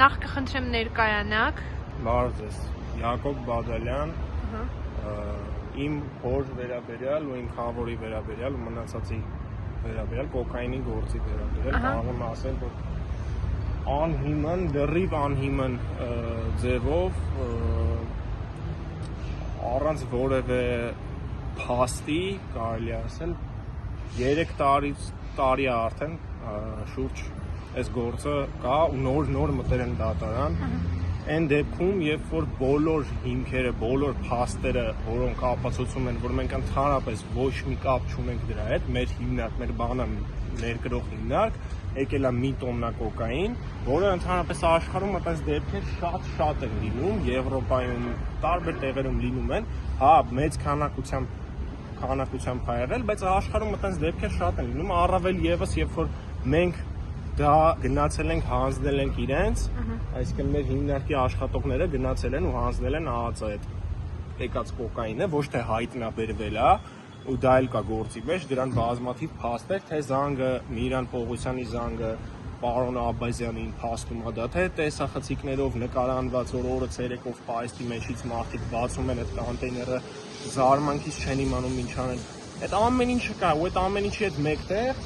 նախ կխնդրեմ ներկայանաք։ Բարև ձեզ, Յակոբ Բադալյան, իմ հոր վերաբերյալ ու իմ խավորի վերաբերյալ ու մնացածի վերաբերյալ կոկայինի գործի վերաբերյալ կարող եմ ասել, որ անհիմն, լրիվ անհիմն ձևով առանց որևէ փաստի կարելի ասել 3 տարի արդեն շուրջ այս գործը կա ու նոր մտել են դատարան այն դեպքում, երբ որ բոլոր հիմքերը, բոլոր փաստերը, որոնք ապացուցում են, որ մենք ընդհանրապես ոչ մի կապ չունենք դրա հետ, մեր հիմնարկ, մեր բանը ներկրող հիմնարկ, եկել է մի տոննա կոկային, որը ընդհանրապես աշխարհում այդպես դեպքեր շատ են լինում, Եվրոպայում, տարբեր տեղերում լինում են, հա, մեծ քանակությամբ հայերել, բայց աշխարհում այդպես դեպքեր շատ են լինում, առավել եւս, երբ որ մենք դա գնացել ենք, հանձնել ենք իրենց, այսինքն մեր հիմնարկի աշխատողները գնացել են ու հանձնել են ԱԱԾ այդ եկած կոկայինը, ոչ թե հայտնաբերվել է, ու դա էլ կա գործի մեջ, դրան բազմաթիվ փաստեր, թե զանգը, Միրան Պողոսյանի զանգը, պարոն Աբազյանին փաստում է դա, թե տեսախցիկներով նկարանված, որ օրը ցերեկով պայստի մեջից մարդիկ բացում են այդ կոնտեյները, զարմանքից չեն իմանում ինչ անեն։ Այդ ամեն ինչը կա, ու այդ ամեն ինչի հետ մեկտեղ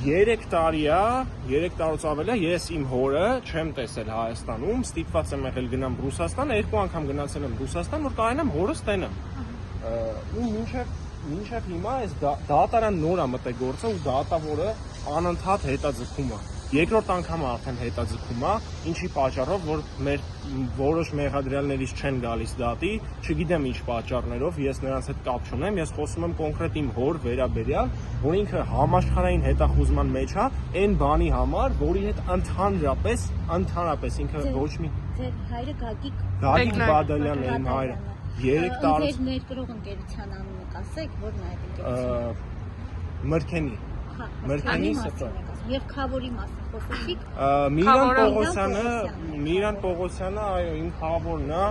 3 տարի է, 3 տարուց ավել է, ես իմ հորը չեմ տեսել Հայաստանում, ստիպված եմ եղել գնամ Ռուսաստան, 2 անգամ գնացել եմ Ռուսաստան, որ կարողանամ հորս տենամ։ Ու մինչև հիմա այս դատարան նոր է մտել գործը ու դատավորը անընդհատ հետաձգում է։ Երկրորդ անգամ արդեն հետաձգում է, ինչի պատճառով, որ մեր որոշ մեղադրյալներից չեն գալիս դատի, չգիտեմ ինչ պատճառներով, ես նրանց հետ կապ չունեմ, ես խոսում եմ կոնկրետ իմ հոր վերաբերյալ, որ ինքը համաշխարհային հետախուզման մեջ է, այն բանի համար, որի հետ ընդհանրապես ինքը ոչ մի Ձեր հայրը Գագիկ Բադալյանն է իմ հայրը։ 3 տարի ներկրող ընկերության անունը կասեք, որն է այդ ընկերությունը։ Մրգենի սպա։ Եվ խավորի մասին խոսեցիք։ Միրան Պողոսյանը, այո, իմ խավորն է,